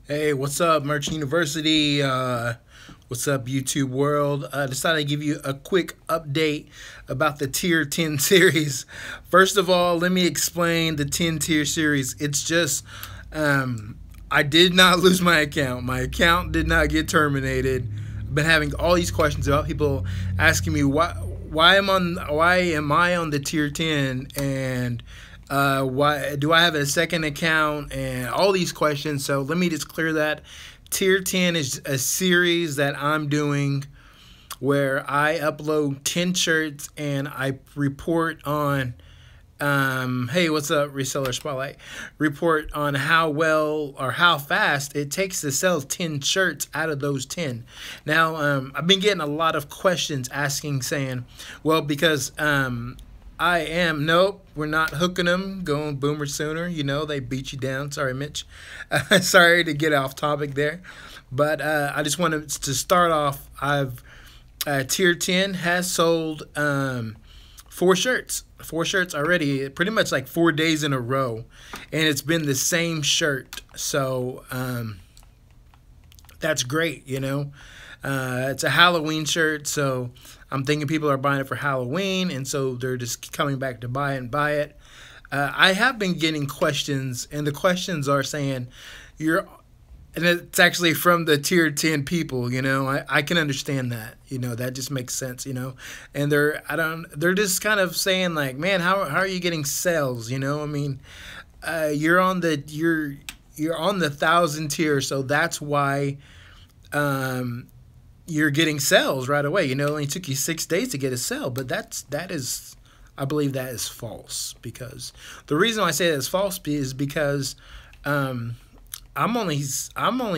Hey, what's up, Merch University? What's up, YouTube world? I decided to give you a quick update about the Tier 10 series. First of all, let me explain the 10 tier series. It's just, I did not lose my account. My account did not get terminated. I've been having all these questions about people asking me why am I on the Tier 10 and why do I have a second account and all these questions. So let me just clear that. Tier 10 is a series that I'm doing where I upload 10 shirts and I report on hey, what's up, Reseller Spotlight? Report on how well or how fast it takes to sell 10 shirts out of those 10. Now, I've been getting a lot of questions saying, well, because nope, we're not hooking them, going Boomer Sooner. You know, they beat you down. Sorry, Mitch. Sorry to get off topic there. But I just wanted to start off. Tier 10 has sold 4 shirts. 4 shirts already, pretty much like 4 days in a row. And it's been the same shirt. So that's great, you know. It's a Halloween shirt, so I'm thinking people are buying it for Halloween, and so they're just coming back to buy it. I have been getting questions, and the questions are saying, and it's actually from the Tier 10 people, you know. I can understand that, you know, that just makes sense, you know. And they're just kind of saying like, man, how are you getting sales, you know? I mean, you're on the 1,000 tier, so that's why you're getting sales right away. You know, it only took you 6 days to get a sale, but I believe that is false, because the reason I say that is false is because I'm only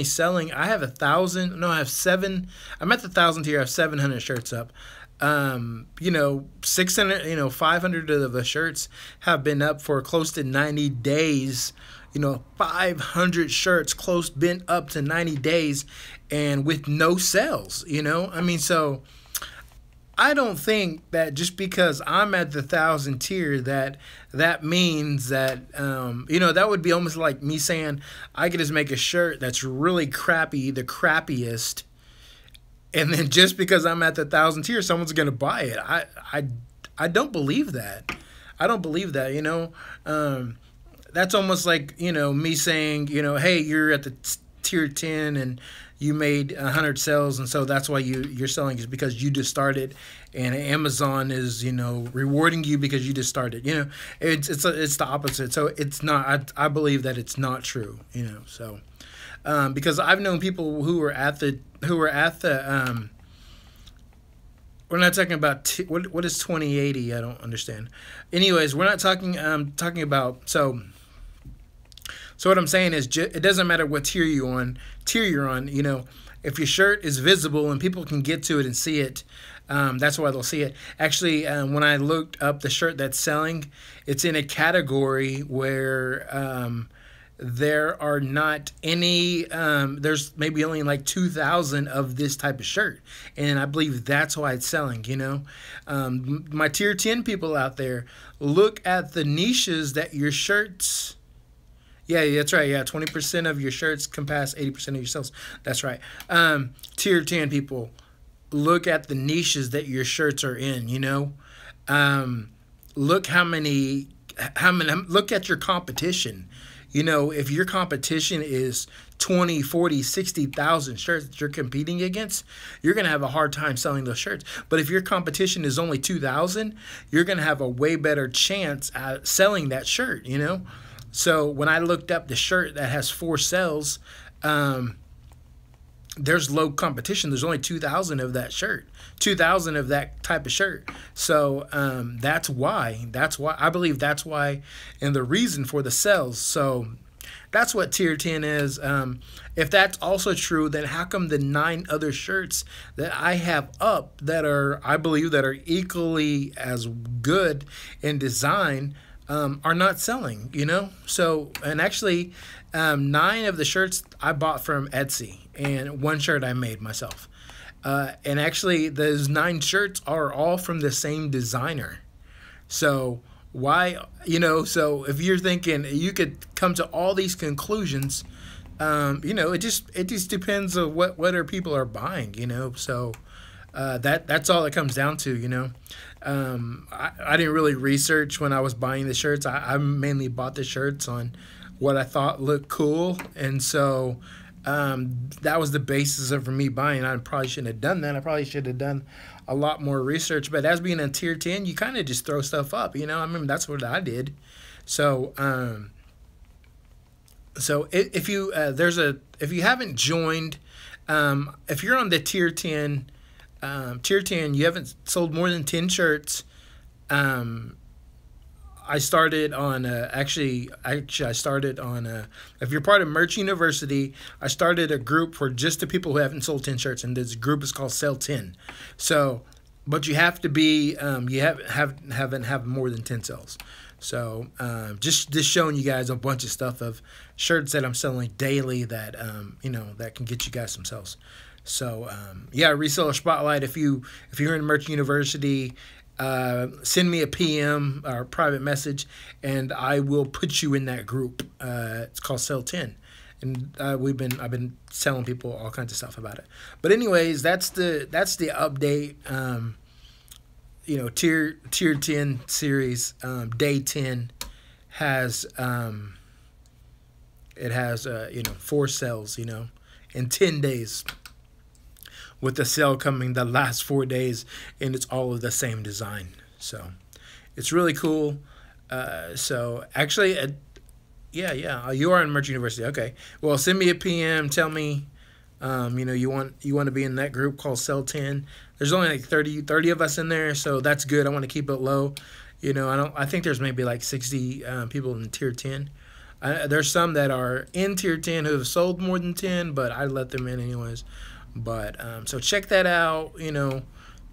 selling. I have 1,000. No, I have 7. I'm at the 1,000 tier. I have 700 shirts up. You know, 600. You know, 500 of the shirts have been up for close to 90 days. You know, 500 shirts been up to 90 days, and with no sales. You know, I mean, so I don't think that just because I'm at the 1,000 tier that means that you know, that would be almost like me saying I could just make a shirt that's really crappy, the crappiest, and then just because I'm at the 1,000 tier, someone's gonna buy it. I don't believe that. I don't believe that. You know, that's almost like, you know, me saying, you know, hey, you're at the Tier 10 and you made 100 sales, and so that's why you're selling, is because you just started, and Amazon is, you know, rewarding you because you just started. You know, it's the opposite. So it's not. I believe that it's not true. You know, so because I've known people who were at the we're not talking about what is 2080. I don't understand. Anyways, we're not talking about so. So what I'm saying is, it doesn't matter what tier you're on. You know, if your shirt is visible and people can get to it and see it, that's why they'll see it. Actually, when I looked up the shirt that's selling, it's in a category where there are not any. There's maybe only like 2,000 of this type of shirt, and I believe that's why it's selling. You know, my Tier 10 people out there, look at the niches that your shirts. Yeah, that's right. Yeah, 20% of your shirts can pass 80% of your sales. That's right. Tier 10 people, look at the niches that your shirts are in, you know. Look look at your competition. You know, if your competition is 20, 40, 60,000 shirts that you're competing against, you're going to have a hard time selling those shirts. But if your competition is only 2,000, you're going to have a way better chance at selling that shirt, you know. So when I looked up the shirt that has 4 sales, there's low competition. There's only 2,000 of that shirt, 2,000 of that type of shirt. So that's why I believe that's why, and the reason for the sales. So that's what Tier 10 is. If that's also true, then how come the 9 other shirts that I have up I believe that are equally as good in design are not selling, you know? So, and actually, 9 of the shirts I bought from Etsy, and 1 shirt I made myself. And actually, those 9 shirts are all from the same designer. So, why, you know, so if you're thinking you could come to all these conclusions You know, it just depends on what are people are buying, you know. So that's all it comes down to, you know. I didn't really research when I was buying the shirts. I mainly bought the shirts on what I thought looked cool, and so that was the basis of for me buying. I probably shouldn't have done that. I probably should have done a lot more research. But as being a tier 10, you kind of just throw stuff up, you know. I mean, that's what I did. So if you if you haven't joined, if you're on the tier 10, you haven't sold more than 10 shirts. I started on actually I started on if you're part of Merch University, I started a group for just the people who haven't sold 10 shirts, and this group is called Sell 10. So, but you have to be you haven't have more than 10 sales. So just showing you guys a bunch of stuff of shirts that I'm selling daily that you know, that can get you guys some sales. So yeah, Reseller Spotlight. If you're in Merch University, send me a PM or private message, and I will put you in that group. It's called Sell 10, and I've been telling people all kinds of stuff about it. But anyways, that's the update. You know, tier 10 series, day 10 has it has you know, 4 sales, you know, in 10 days, with the sale coming the last 4 days, and it's all of the same design. So it's really cool. So actually, yeah, you are in Merch University. Okay, well, send me a PM. Tell me, you know, you want to be in that group called Sell 10. There's only like 30 of us in there, so that's good. I want to keep it low. You know, I think there's maybe like 60 people in tier 10. There's some that are in tier 10 who have sold more than 10, but I let them in anyways. But so check that out. You know,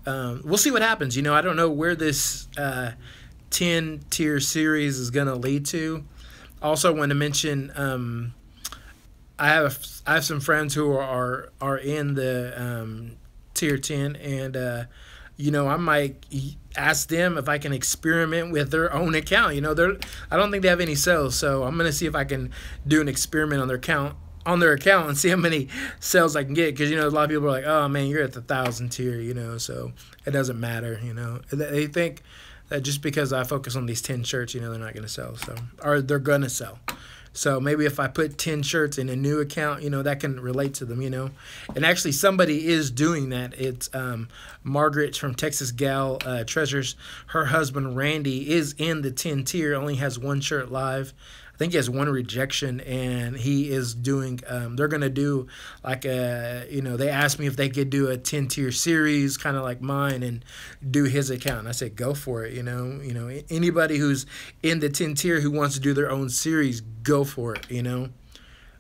we'll see what happens. You know, I don't know where this 10 tier series is gonna lead to. Also, want to mention I have some friends who are in the tier 10, and you know, I might ask them if I can experiment with their own account. You know, I don't think they have any sales, so I'm gonna see if I can do an experiment on their account and see how many sales I can get, because, you know, a lot of people are like, oh man, you're at the 1,000 tier, you know, so it doesn't matter, you know. They think that just because I focus on these 10 shirts, you know, they're not going to sell, so, or they're going to sell. So maybe if I put 10 shirts in a new account, you know, that can relate to them, you know. And actually somebody is doing that. It's Margaret from Texas Gal Treasures. Her husband Randy is in the 10 tier, only has 1 shirt live. I think he has 1 rejection, and he is doing, they're going to do like a, you know, they asked me if they could do a 10 tier series, kind of like mine, and do his account. And I said, go for it. You know, anybody who's in the 10 tier who wants to do their own series, go for it, you know.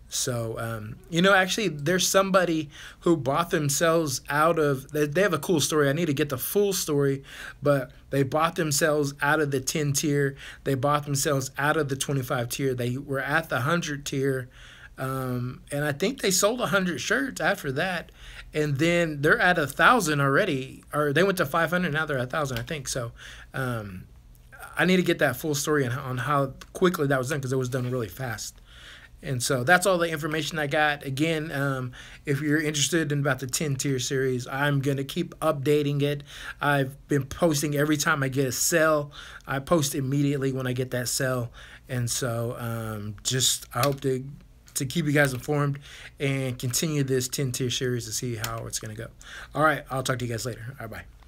So, you know, actually there's somebody who bought themselves out of, they have a cool story. I need to get the full story, but they bought themselves out of the 10 tier. They bought themselves out of the 25 tier. They were at the 100 tier. And I think they sold 100 shirts after that. And then they're at 1,000 already, or they went to 500. Now they're at 1,000, I think. So, I need to get that full story on how quickly that was done, because it was done really fast. And so that's all the information I got. Again, if you're interested in about the 10 tier series, I'm going to keep updating it. I've been posting every time I get a sale. I post immediately when I get that sale. And so just I hope to keep you guys informed and continue this 10 tier series to see how it's going to go. All right, I'll talk to you guys later. All right, bye.